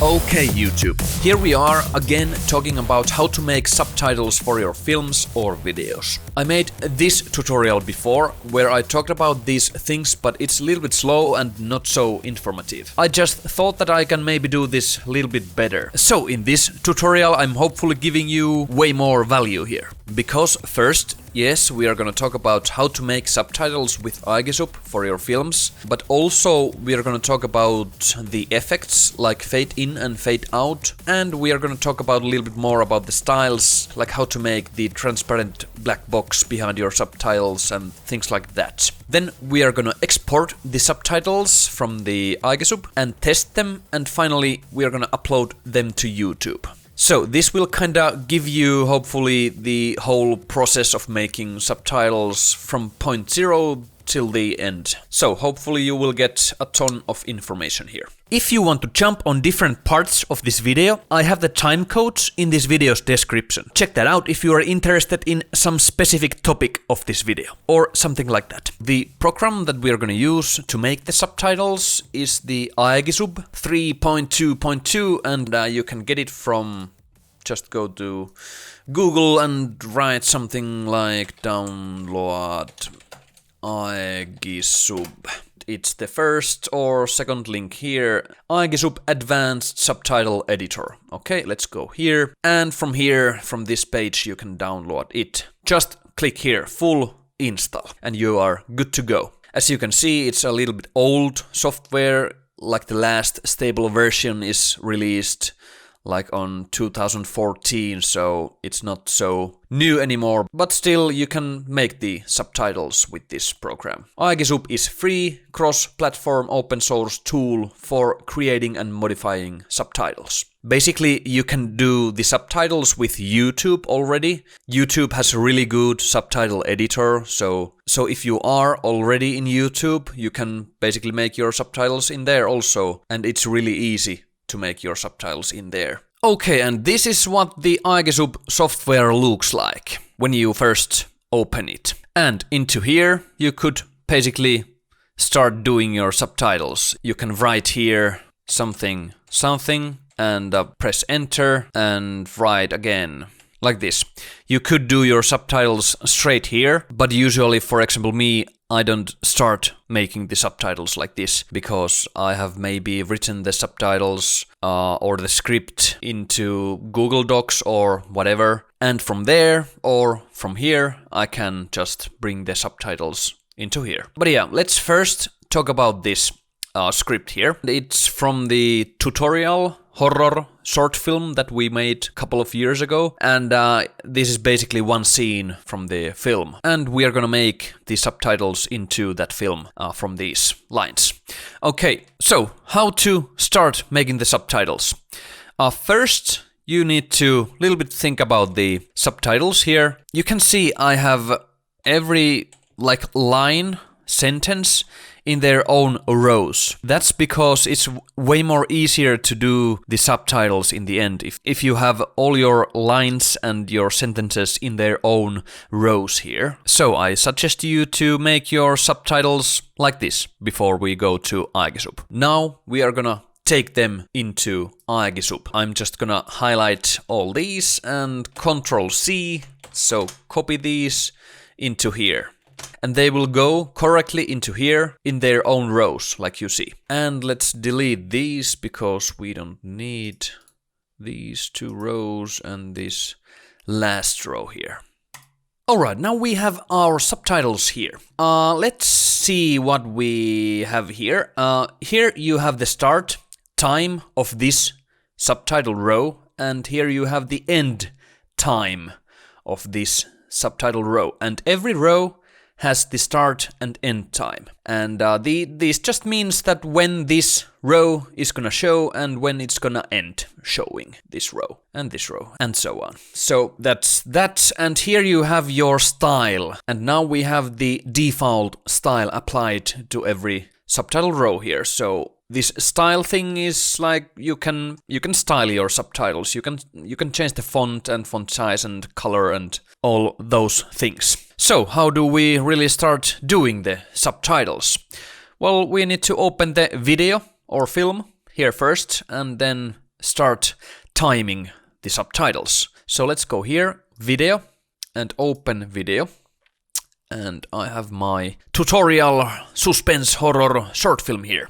Okay, YouTube, here we are again talking about how to make subtitles for your films or videos. I made this tutorial before where I talked about these things, but it's a little bit slow and not so informative. I just thought that I can maybe do this a little bit better. So in this tutorial I'm hopefully giving you way more value here. Because first, yes, we are gonna talk about how to make subtitles with Aegisub for your films, but also we are gonna talk about the effects like fade in and fade out, and we are gonna talk about a little bit more about the styles, like how to make the transparent black box behind your subtitles and things like that. Then we are gonna export the subtitles from the Aegisub and test them, and finally we are gonna upload them to YouTube. So this will kinda give you hopefully the whole process of making subtitles from point zero till the end. So hopefully you will get a ton of information here. If you want to jump on different parts of this video, I have the time codes in this video's description. Check that out if you are interested in some specific topic of this video or something like that. The program that we are going to use to make the subtitles is the Aegisub 3.2.2, and you can get it from, just go to Google and write something like download Aegisub. It's the first or second link here. Aegisub Advanced Subtitle Editor. Okay, let's go here. And from here, from this page, you can download it. Just click here, full install, and you are good to go. As you can see, it's a little bit old software, like the last stable version is released like on 2014, so it's not so new anymore, but still you can make the subtitles with this program. Aegisub is free, cross-platform open source tool for creating and modifying subtitles. Basically, you can do the subtitles with YouTube already. YouTube has a really good subtitle editor, so if you are already in YouTube, you can basically make your subtitles in there also, and it's really easy to make your subtitles in there. Okay, and this is what the Aegisub software looks like when you first open it. And into here you could basically start doing your subtitles. You can write here something and press enter and write again. Like this. You could do your subtitles straight here, but usually, for example, me, I don't start making the subtitles like this because I have maybe written the subtitles or the script into Google Docs or whatever, and from there or from here I can just bring the subtitles into here. But yeah, let's first talk about this script here. It's from the tutorial horror short film that we made a couple of years ago, and this is basically one scene from the film, and we are gonna make the subtitles into that film from these lines. Okay, so how to start making the subtitles? First you need to little bit think about the subtitles here. You can see I have every like line, sentence in their own rows. That's because it's way more easier to do the subtitles in the end if you have all your lines and your sentences in their own rows here. So I suggest you to make your subtitles like this before we go to Aegisub. Now we are gonna take them into Aegisub. I'm just gonna highlight all these and Ctrl C, so copy these into here. And they will go correctly into here in their own rows, like you see. And let's delete these because we don't need these two rows and this last row here. Alright, now we have our subtitles here. Let's see what we have here. Here you have the start time of this subtitle row, and here you have the end time of this subtitle row. And every row has the start and end time, and this just means that when this row is gonna show and when it's gonna end showing this row and so on. So that's that, and here you have your style, and now we have the default style applied to every subtitle row here. So this style thing is like you can style your subtitles. You can change the font and font size and color and all those things. So how do we really start doing the subtitles? Well, we need to open the video or film here first, and then start timing the subtitles. So let's go here, video, and open video. And I have my tutorial suspense horror short film here.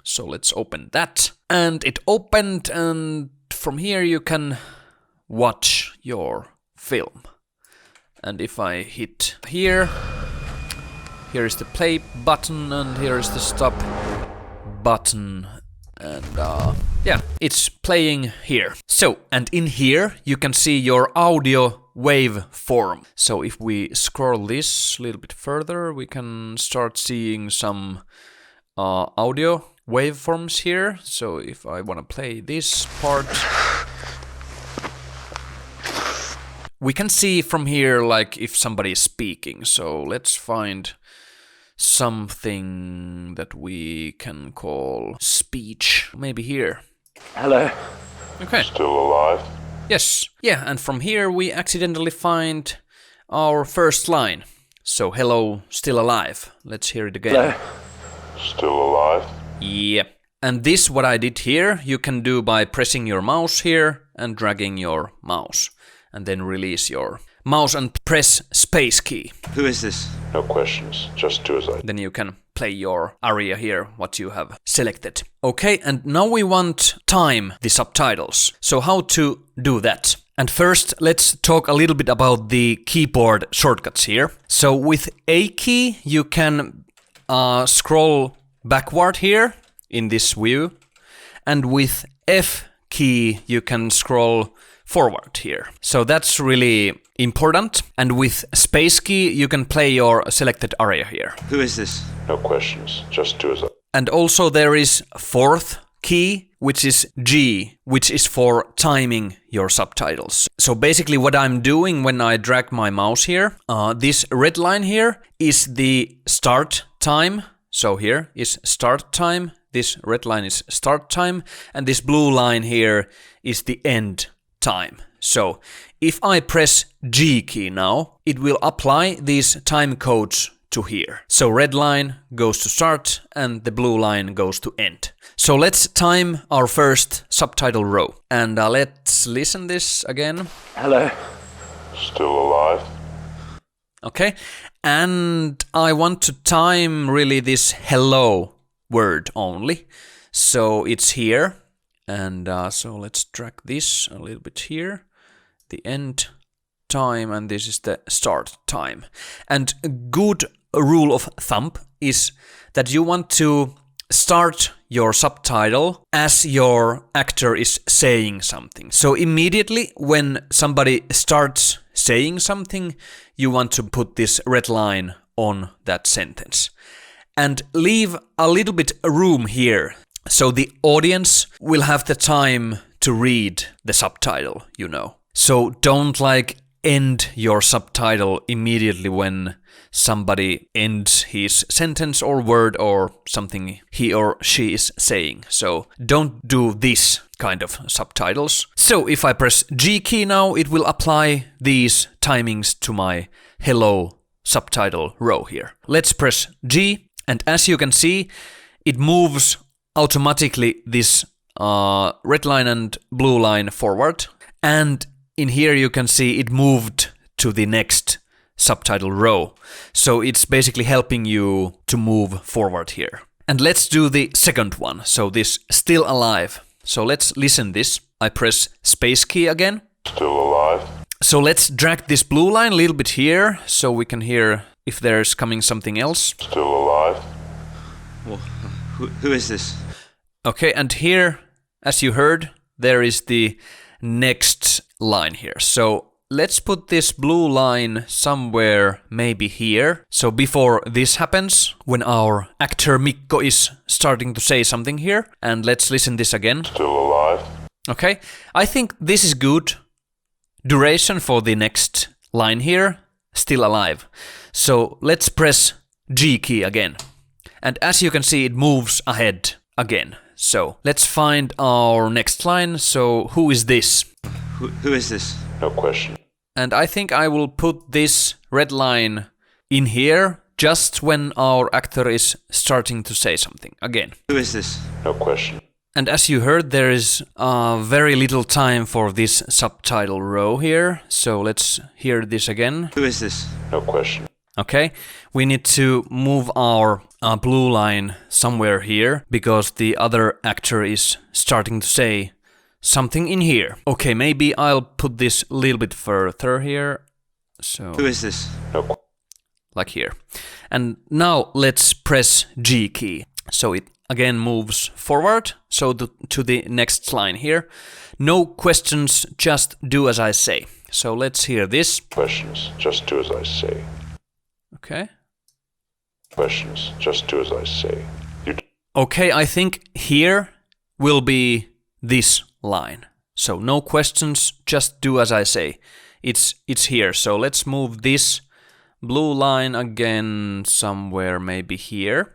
So let's open that. And it opened, and from here you can watch your film. And if I hit here, here is the play button and here is the stop button. And yeah, it's playing here. So, and in here you can see your audio waveform. So if we scroll this a little bit further, we can start seeing some audio waveforms here. So if I want to play this part, we can see from here like if somebody is speaking. So let's find something that we can call speech. Maybe here. Hello. Okay. Still alive? Yes. Yeah, and from here we accidentally find our first line. So hello, still alive. Let's hear it again. Hello. Still alive? Yeah. And this, what I did here, you can do by pressing your mouse here and dragging your mouse. And then release your mouse and press space key. Who is this? No questions, just do as I... Then you can play your aria here, what you have selected. Okay, and now we want time the subtitles. So how to do that? And first, let's talk a little bit about the keyboard shortcuts here. So with A key, you can scroll backward here in this view. And with F key, you can scroll forward here. So that's really important. And with space key, you can play your selected aria here. Who is this? No questions, just do as I... And also there is fourth key, which is G, which is for timing your subtitles. So basically what I'm doing when I drag my mouse here, this red line here is the start time. So here is start time. This red line is start time. And this blue line here is the end time. So if I press G key now, it will apply these time codes to here. So red line goes to start and the blue line goes to end. So let's time our first subtitle row. And let's listen this again. Hello. Still alive? Okay. And I want to time really this hello word only. So it's here. And so let's drag this a little bit here. The end time, and this is the start time. And a good rule of thumb is that you want to start your subtitle as your actor is saying something. So immediately when somebody starts saying something, you want to put this red line on that sentence. And leave a little bit room here. So the audience will have the time to read the subtitle, you know. So don't like end your subtitle immediately when somebody ends his sentence or word or something he or she is saying. So don't do this kind of subtitles. So if I press G key now, it will apply these timings to my hello subtitle row here. Let's press G, and as you can see, it moves automatically this red line and blue line forward. And in here you can see it moved to the next subtitle row. So it's basically helping you to move forward here. And let's do the second one. So this still alive. So let's listen this. I press space key again. Still alive? So let's drag this blue line a little bit here so we can hear if there's coming something else. Still alive? Well, who is this? Okay, and here, as you heard, there is the next line here. So let's put this blue line somewhere maybe here. So before this happens, when our actor Mikko is starting to say something here, and let's listen this again. Still alive? Okay, I think this is good duration for the next line here, still alive. So let's press G key again. And as you can see, it moves ahead again. So let's find our next line. So who is this? Who is this? No question. And I think I will put this red line in here just when our actor is starting to say something again. Who is this? No question. And as you heard, there is very little time for this subtitle row here. So let's hear this again. Who is this? No question. Okay, we need to move our blue line somewhere here because the other actor is starting to say something in here. Okay, maybe I'll put this a little bit further here. So Who is this? No. like here. And now let's press G key. So it again moves forward. So to the next line here. No questions, just do as I say. So let's hear this. Questions, just do as I say. Okay. Questions, just do as I say. Okay, I think here will be this line. So no questions, just do as I say. It's here. So let's move this blue line again somewhere, maybe here,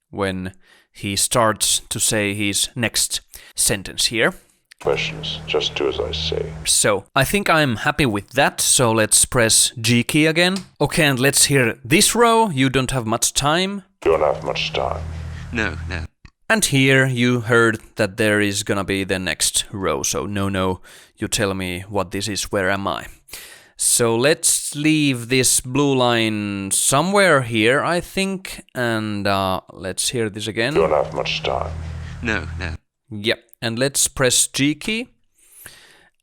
when he starts to say his next sentence here. Questions, just do as I say. So I think I'm happy with that, so let's press G key again. Okay, and let's hear this row. You don't have much time. Don't have much time. No. And here you heard that there is gonna be the next row. So no, you tell me what this is, where am I? So let's leave this blue line somewhere here, I think, and let's hear this again. Don't have much time. No. Yep, and let's press G key.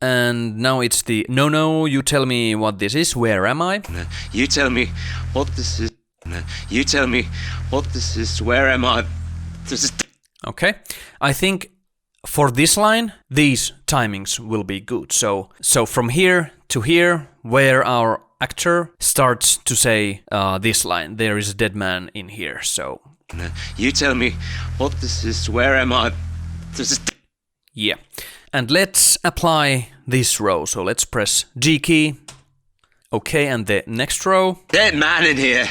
And now it's the no, you tell me what this is, where am I? No. You tell me what this is. No. You tell me what this is, where am I? This is... Okay, I think for this line, these timings will be good. So from here to here, where our actor starts to say this line, there is a dead man in here, so... No. You tell me what this is, where am I? This is... Yeah, and let's apply this row. So let's press G key. Okay, and the next row. Dead man in here!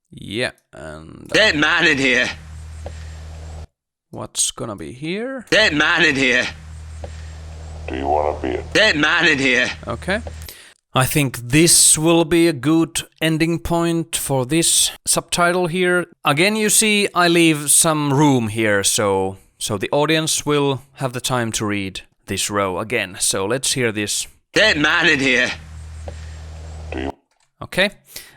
Yeah, and... Dead man in here! What's gonna be here? Dead man in here! Do you want to be a... Dead man in here! Okay. I think this will be a good ending point for this subtitle here. Again, you see, I leave some room here, so the audience will have the time to read this row again. So let's hear this. Dead man in here! Do you... Okay,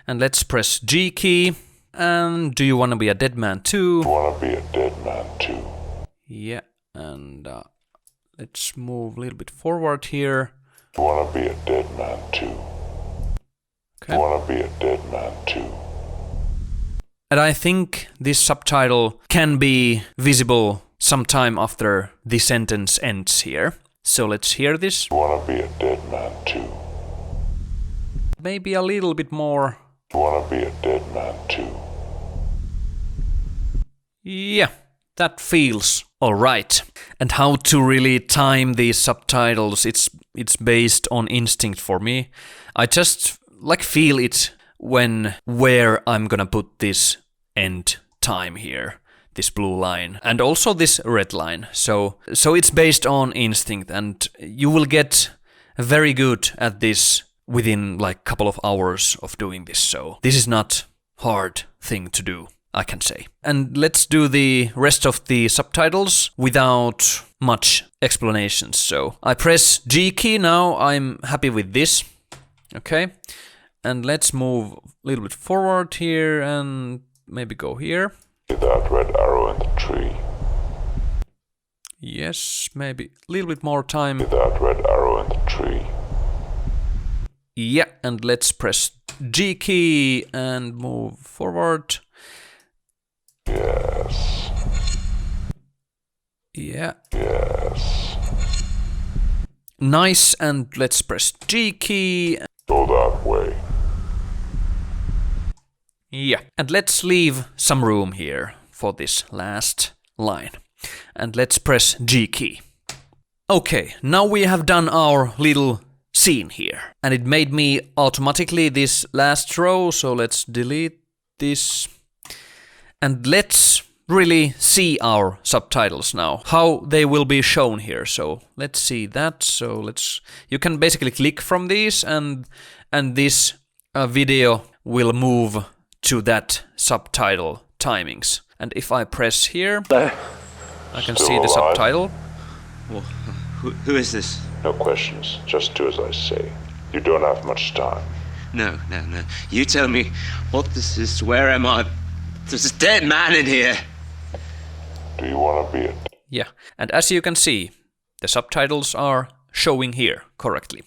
and let's press G key. And do you want to be a dead man too? want to be a dead man too? Yeah, and let's move a little bit forward here. You want to be a dead man too? Okay. You want to be a dead man too? And I think this subtitle can be visible sometime after the sentence ends here. So let's hear this. You want to be a dead man too? Maybe a little bit more. You want to be a dead man too? Yeah, that feels alright. And how to really time these subtitles, it's based on instinct for me. I just feel it where I'm gonna put this end time here, this blue line, and also this red line. So it's based on instinct, and you will get very good at this within couple of hours of doing this. So this is not hard thing to do, I can say. And let's do the rest of the subtitles without much explanations. So I press G key now, I'm happy with this. Okay, and let's move a little bit forward here and maybe go here. That red arrow in the tree. Yes, maybe a little bit more time. That red arrow in the tree. Yeah, and let's press G key and move forward. Yes. Yeah. Yes. Nice, and let's press G key. Go that way. Yeah, and let's leave some room here for this last line. And let's press G key. Okay, now we have done our little scene here. And it made me automatically this last row, so let's delete this. And let's really see our subtitles now, how they will be shown here. So let's see that. So you can basically click from these, and this video will move to that subtitle timings. And if I press here, I can Still see the alive? subtitle. Well, who is this? No questions. Just do as I say. You don't have much time. No. You tell me what this is. Where am I? There's a dead man in here. Do you want to be it? Yeah, and as you can see, the subtitles are showing here correctly.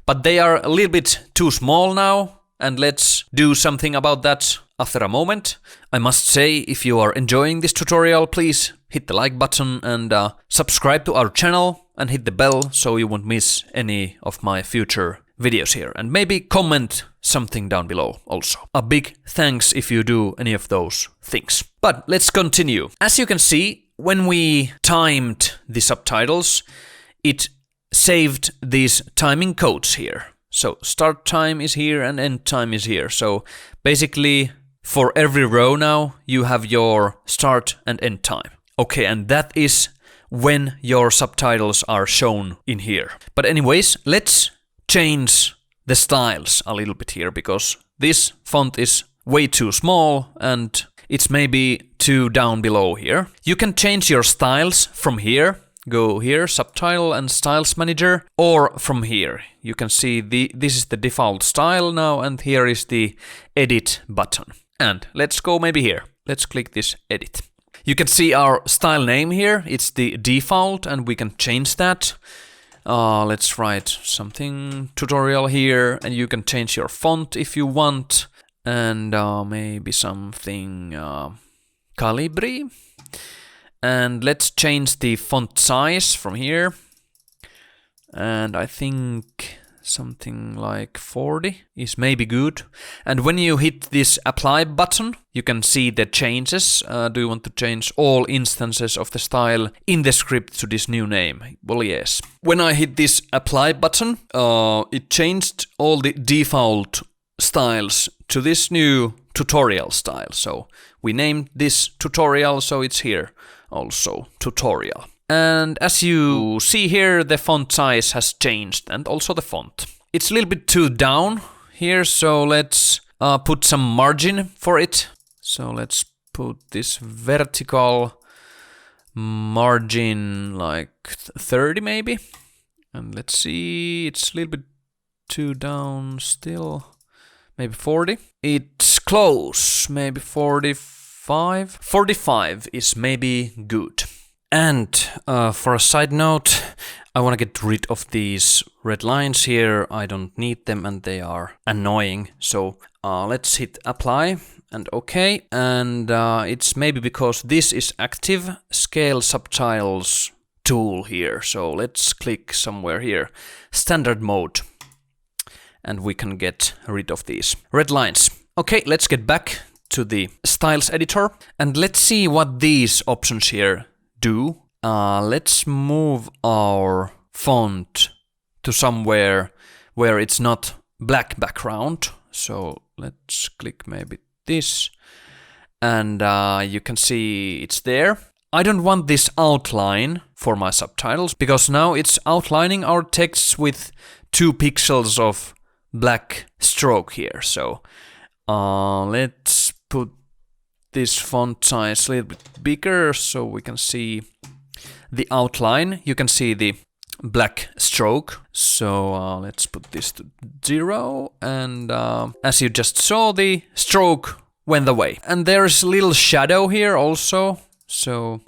But they are a little bit too small now, and let's do something about that after a moment. I must say, if you are enjoying this tutorial, please hit the like button and subscribe to our channel and hit the bell so you won't miss any of my future videos here. And maybe comment something down below also. A big thanks if you do any of those things. But let's continue. As you can see, when we timed the subtitles, it saved these timing codes here. So start time is here and end time is here. So basically for every row now you have your start and end time. Okay, and that is when your subtitles are shown in here. But anyways, let's change the styles a little bit here because this font is way too small and it's maybe too down below here. You can change your styles from here. Go here, Subtitle and Styles Manager, or from here. You can see this is the default style now, and here is the Edit button. And let's go maybe here. Let's click this Edit. You can see our style name here. It's the default, and we can change that. Let's write something tutorial here, and you can change your font if you want, and maybe something Calibri. And let's change the font size from here. And I think something like 40 is maybe good. And when you hit this apply button, you can see the changes. Do you want to change all instances of the style in the script to this new name? Well, yes. When I hit this apply button, it changed all the default styles to this new tutorial style. So we named this tutorial, so it's here also, tutorial. And as you see here, the font size has changed and also the font. It's a little bit too down here, so let's put some margin for it. So let's put this vertical margin like 30 maybe. And let's see, it's a little bit too down still. Maybe 40. It's close, maybe 45. 45 is maybe good. And for a side note, I want to get rid of these red lines here. I don't need them and they are annoying. So let's hit apply and OK. And it's maybe because this is active scale subtitles tool here. So let's click somewhere here. Standard mode. And we can get rid of these red lines. Okay, let's get back to the styles editor. And let's see what these options here do. Let's move our font to somewhere where it's not black background. So let's click maybe this. And you can see it's there. I don't want this outline for my subtitles because now it's outlining our texts with 2 pixels of black stroke here. So let's put this font size a little bit bigger so we can see the outline. You can see the black stroke. So let's put this to 0. And as you just saw, the stroke went away. And there's a little shadow here also. So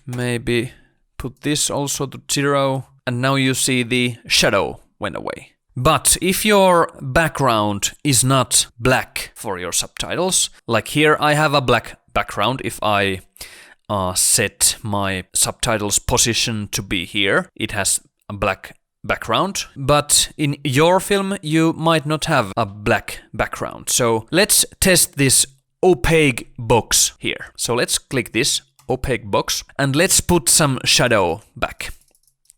maybe put this also to 0. And now you see the shadow went away. But if your background is not black for your subtitles, like here I have a black background. If I set my subtitles position to be here, it has a black background. But in your film, you might not have a black background. So let's test this opaque box here. So let's click this opaque box and let's put some shadow back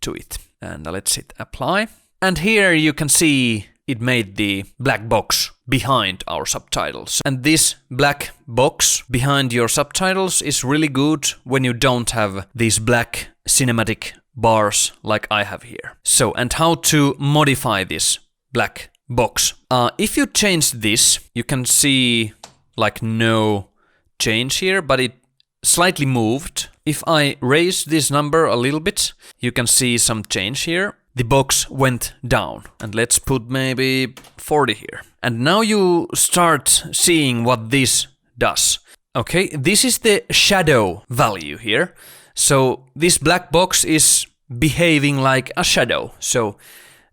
to it. And let's hit apply. And here you can see it made the black box behind our subtitles. And this black box behind your subtitles is really good when you don't have these black cinematic bars like I have here. So, and how to modify this black box. If you change this, you can see like no change here, but it slightly moved if I raise this number a little bit, you can see some change here. The box went down, and let's put maybe 40 here. And now you start seeing what this does. Okay, this is the shadow value here. So this black box is behaving like a shadow. So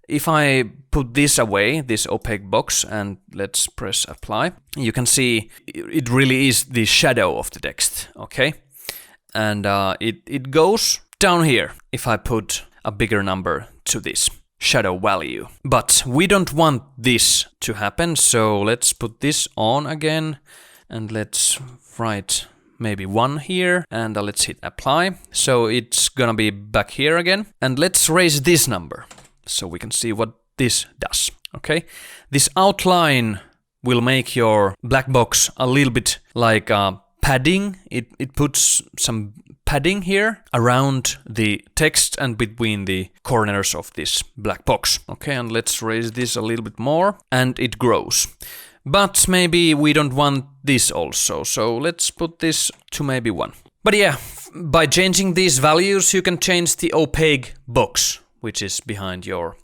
if I put this away, this opaque box, and let's press apply, you can see it really is the shadow of the text, okay? And it goes down here if I put a bigger number to this shadow value. But we don't want this to happen, so let's put this on again, and let's write maybe 1 here, and let's hit apply. So it's gonna be back here again. And let's raise this number, so we can see what this does, okay? This outline will make your black box a little bit like padding. It puts some padding here around the text and between the corners of this black box, okay? And let's raise this a little bit more, and it grows. But maybe we don't want this also, so let's put this to maybe 1. But yeah, by changing these values, you can change the opaque box, which is behind your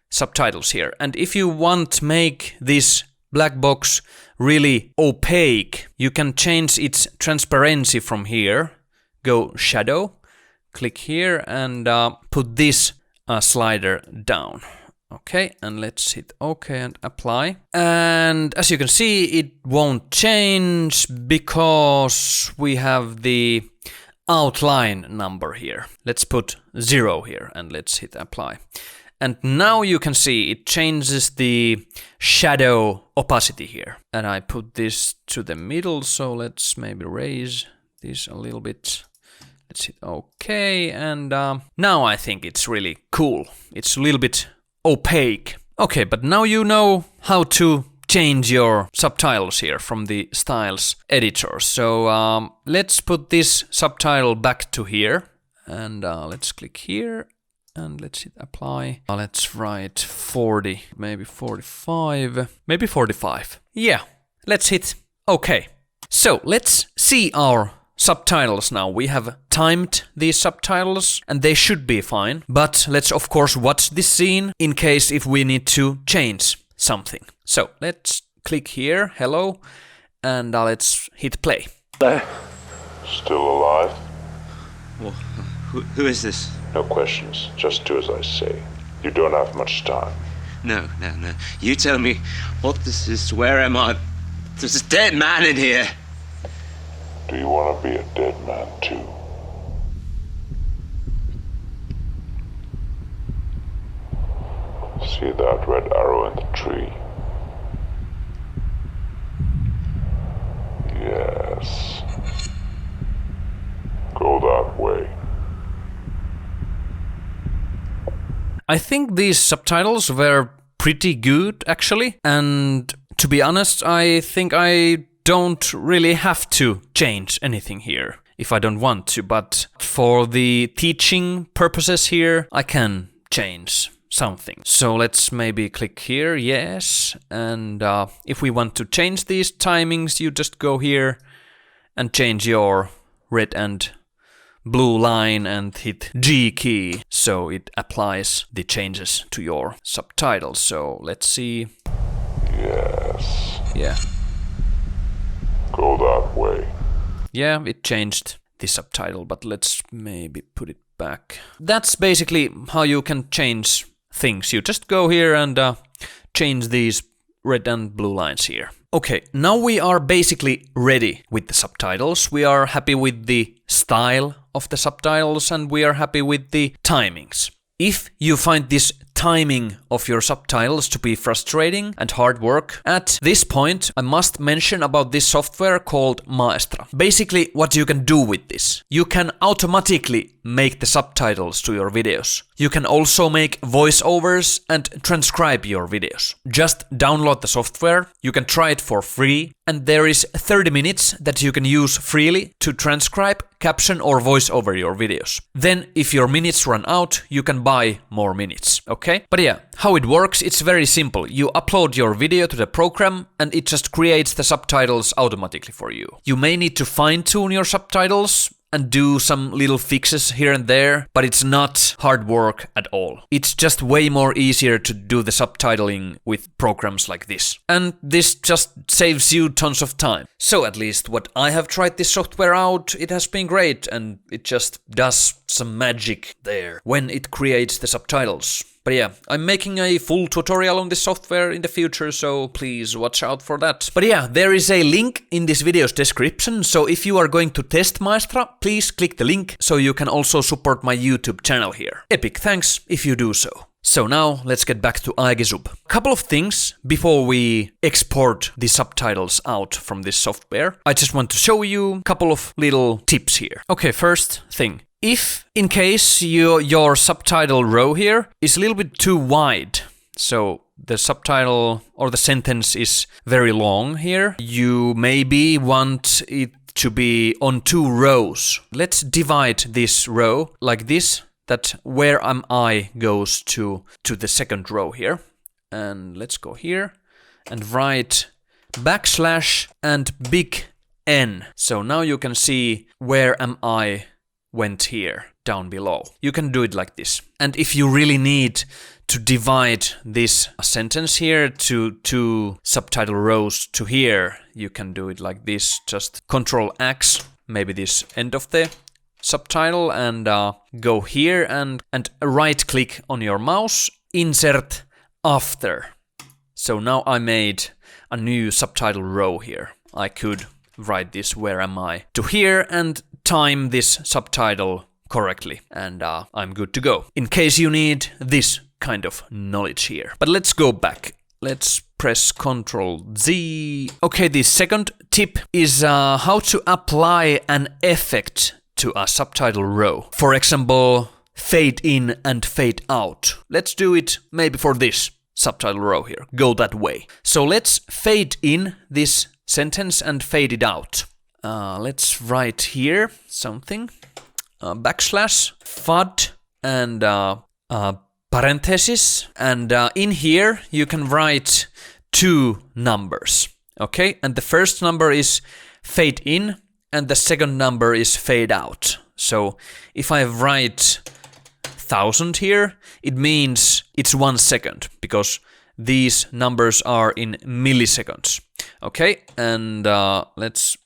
subtitles here. And if you want to make this black box really opaque, you can change its transparency from here. Go shadow, click here, and put this slider down. Okay, and let's hit OK and apply. And as you can see, it won't change because we have the outline number here. Let's put 0 here and let's hit apply. And now you can see it changes the shadow opacity here. And I put this to the middle, so let's maybe raise this a little bit. Let's hit OK, and now I think it's really cool. It's a little bit opaque. Okay, but now you know how to change your subtitles here from the styles editor. So let's put this subtitle back to here, and let's click here and let's hit apply. Let's write 40, maybe 45, maybe 45. Yeah, let's hit OK. So let's see our subtitles now. We have timed these subtitles and they should be fine, but let's of course watch this scene in case if we need to change something. So let's click here, hello, and let's hit play. Still alive? Well, who is this? No questions, just do as I say. You don't have much time. No. You tell me what this is, where am I? There's a dead man in here. Do you want to be a dead man too? See that red arrow in the tree? Yes. Go that way. I think these subtitles were pretty good actually, and to be honest, I think I don't really have to change anything here if I don't want to, but for the teaching purposes here, I can change something. So let's maybe click here, yes, and if we want to change these timings, you just go here and change your red and blue line and hit G key, so it applies the changes to your subtitles. So let's see. Yes. Yeah. Go that way. Yeah, it changed the subtitle, but let's maybe put it back. That's basically how you can change things. You just go here and change these red and blue lines here. Okay, now we are basically ready with the subtitles. We are happy with the style of the subtitles and we are happy with the timings. If you find this timing of your subtitles to be frustrating and hard work, at this point I must mention about this software called Maestra. Basically what you can do with this, you can automatically make the subtitles to your videos. You can also make voiceovers and transcribe your videos. Just download the software, you can try it for free, and there is 30 minutes that you can use freely to transcribe, caption or voice over your videos. Then if your minutes run out, you can buy more minutes, okay? But yeah, how it works, it's very simple. You upload your video to the program and it just creates the subtitles automatically for you. You may need to fine-tune your subtitles and do some little fixes here and there, but it's not hard work at all. It's just way more easier to do the subtitling with programs like this. And this just saves you tons of time. So at least what I have tried this software out, it has been great, and it just does some magic there when it creates the subtitles. But yeah, I'm making a full tutorial on this software in the future, so please watch out for that. But yeah, there is a link in this video's description, so if you are going to test Maestra, please click the link so you can also support my YouTube channel here. Epic thanks if you do so. So now let's get back to Aegisub. Couple of things before we export the subtitles out from this software. I just want to show you a couple of little tips here. Okay, first thing. If, in case your subtitle row here is a little bit too wide, so the subtitle or the sentence is very long here, you maybe want it to be on 2 rows. Let's divide this row like this, that where am I goes to the second row here. And let's go here and write backslash and big N. So now you can see where am I went here down below. You can do it like this. And if you really need to divide this sentence here to 2 subtitle rows to here, you can do it like this. Just Control X, maybe this end of the subtitle, and go here and right click on your mouse, insert after. So now I made a new subtitle row here. I could write this where am I to here and time this subtitle correctly, and I'm good to go. In case you need this kind of knowledge here. But let's go back. Let's press Ctrl Z. Okay, the second tip is how to apply an effect to a subtitle row. For example, fade in and fade out. Let's do it maybe for this subtitle row here. Go that way. So let's fade in this sentence and fade it out. Let's write here something. Backslash, FUD, and parenthesis. And in here you can write 2 numbers. Okay, and the first number is fade in and the second number is fade out. So if I write 1000 here, it means it's 1 second because these numbers are in milliseconds. Okay, and let's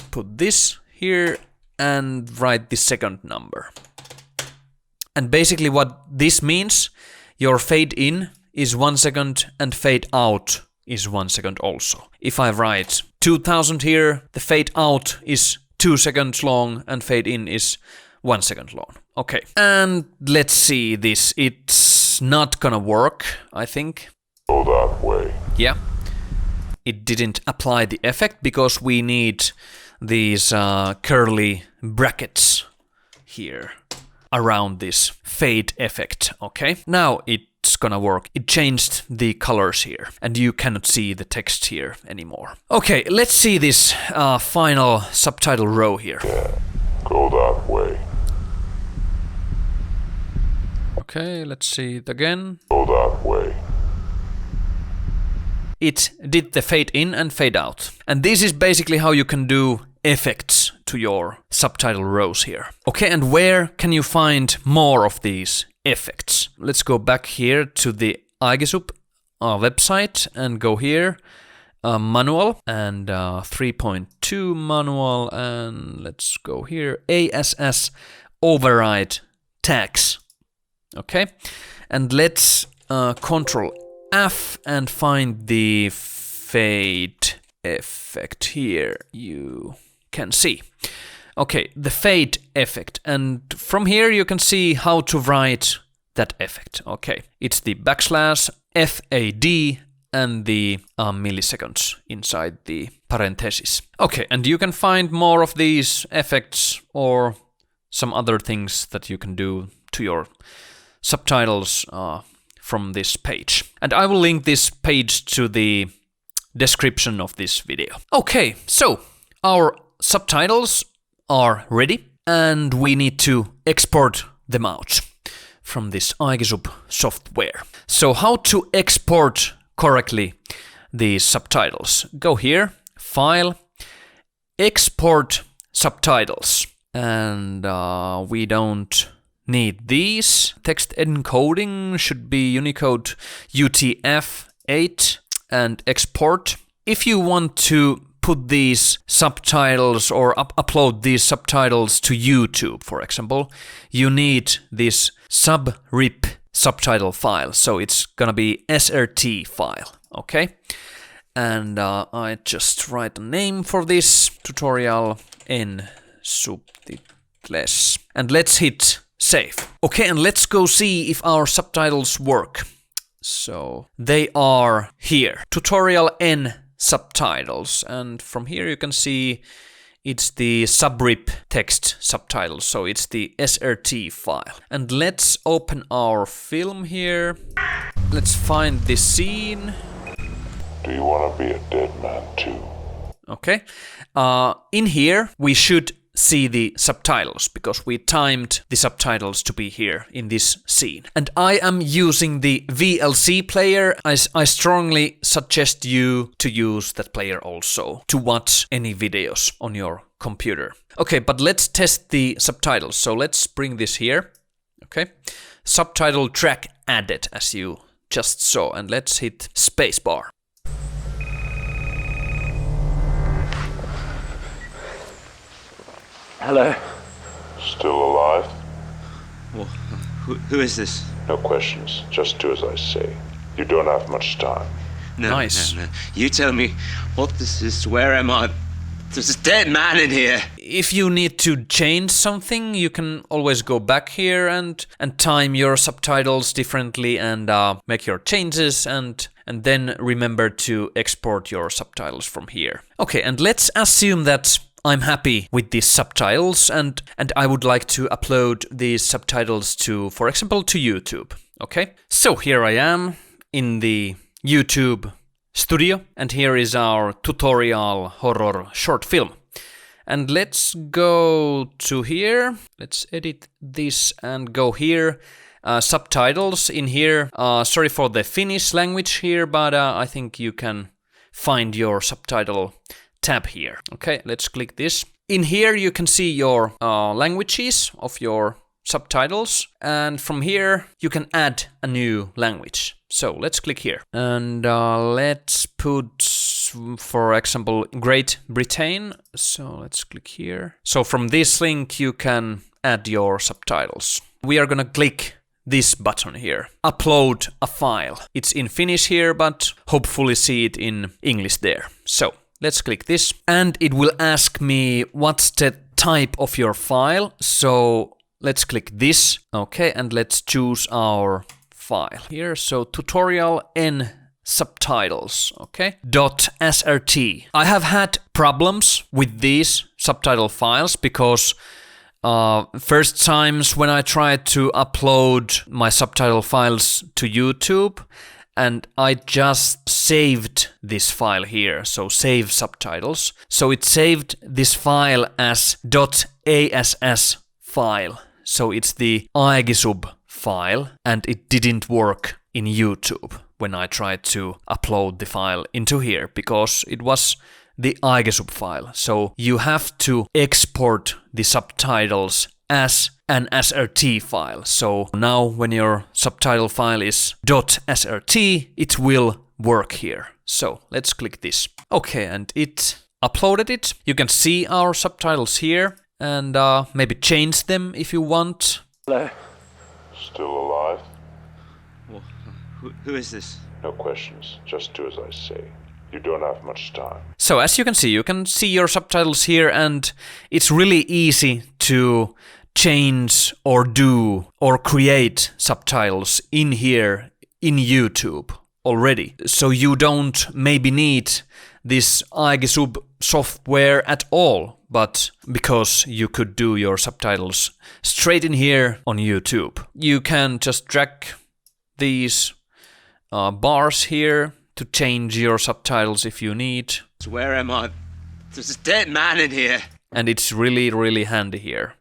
put this here and write the second number. And basically what this means, your fade in is 1 second and fade out is 1 second also. If I write 2000 here, the fade out is 2 seconds long and fade in is 1 second long. Okay, and let's see this. It's not gonna work, I think. Go that way. Yeah. It didn't apply the effect because we need these curly brackets here around this fade effect, okay? Now it's gonna work. It changed the colors here and you cannot see the text here anymore. Okay, let's see this final subtitle row here. Yeah, go that way. Okay, let's see it again. Go that way. It did the fade in and fade out. And this is basically how you can do effects to your subtitle rows here. Okay, and where can you find more of these effects? Let's go back here to the Aegisub website and go here, manual and 3.2 manual, and let's go here, ASS override tags. Okay, and let's Control F and find the fade effect here. You can see. Okay, the fade effect, and from here you can see how to write that effect. Okay, it's the backslash FAD and the milliseconds inside the parenthesis. Okay, and you can find more of these effects or some other things that you can do to your subtitles from this page. And I will link this page to the description of this video. Okay, so our subtitles are ready and we need to export them out from this Aegisub software. So how to export correctly these subtitles? Go here, File, Export Subtitles. And we don't need these. Text encoding should be Unicode UTF-8 and export. If you want to put these subtitles or upload these subtitles to YouTube, for example, you need this subrip subtitle file. So it's gonna be SRT file, okay? And I just write a name for this tutorial in SUBTITLES. And let's hit save. Okay, and let's go see if our subtitles work. So they are here. Tutorial N subtitles. And from here you can see it's the subrip text subtitles. So it's the SRT file. And let's open our film here. Let's find this scene. Do you want to be a dead man too? Okay. In here, we should see the subtitles because we timed the subtitles to be here in this scene. And I am using the VLC player. I strongly suggest you to use that player also to watch any videos on your computer. Okay, but let's test the subtitles. So let's bring this here. Okay. Subtitle track added, as you just saw. And let's hit spacebar. Hello. Still alive? Well, who is this? No questions. Just do as I say. You don't have much time. No, Nice. no. You tell me what this is. Where am I? There's a dead man in here. If you need to change something, you can always go back here and time your subtitles differently and make your changes and then remember to export your subtitles from here. Okay, and let's assume that I'm happy with these subtitles and I would like to upload these subtitles to, for example, to YouTube. Okay, so here I am in the YouTube studio and here is our tutorial horror short film. And let's go to here. Let's edit this and go here. Subtitles in here. Sorry for the Finnish language here, but I think you can find your subtitle tab here. Okay, let's click this. In here you can see your languages of your subtitles, and from here you can add a new language. So let's click here and let's put, for example, Great Britain. So let's click here. So from this link you can add your subtitles. We are gonna click this button here, upload a file. It's in Finnish here, but hopefully see it in English there. So let's click this and it will ask me what's the type of your file. So let's click this. Okay, and let's choose our file here. So tutorial N subtitles. Okay, .srt. I have had problems with these subtitle files because first times when I tried to upload my subtitle files to YouTube, and I just saved this file here, so save subtitles. So it saved this file as .ass file. So it's the Aegisub file, and it didn't work in YouTube when I tried to upload the file into here because it was the Aegisub file. So you have to export the subtitles as an SRT file. So now when your subtitle file is .srt, it will work here. So let's click this. Okay, and it uploaded it. You can see our subtitles here and maybe change them if you want. Hello. Still alive? Well, who is this? No questions. Just do as I say. You don't have much time. So as you can see your subtitles here, and it's really easy to change or do or create subtitles in here in YouTube already. So you don't maybe need this Aegisub software at all, but because you could do your subtitles straight in here on YouTube. You can just drag these bars here to change your subtitles if you need. Where am I? There's a dead man in here. And it's really, really handy here.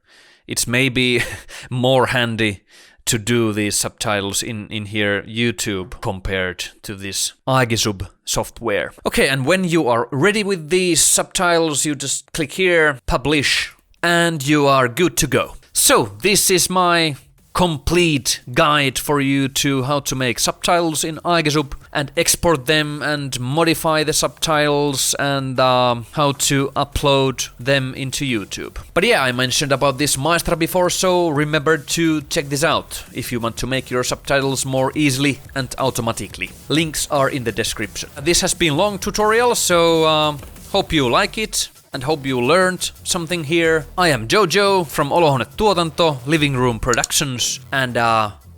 It's maybe more handy to do these subtitles in here YouTube compared to this Aegisub software. Okay, and when you are ready with these subtitles, you just click here, publish, and you are good to go. So this is my complete guide for you to how to make subtitles in Aegisub and export them and modify the subtitles and how to upload them into YouTube. But yeah, I mentioned about this Maestra before, so remember to check this out if you want to make your subtitles more easily and automatically. Links are in the description. This has been a long tutorial, so hope you like it. And hope you learned something here. I am Jojo from Olohuone Tuotanto, Living Room Productions, and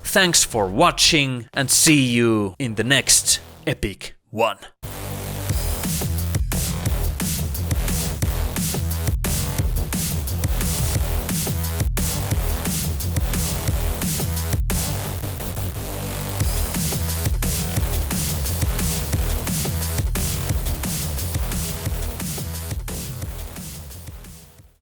thanks for watching and see you in the next epic one.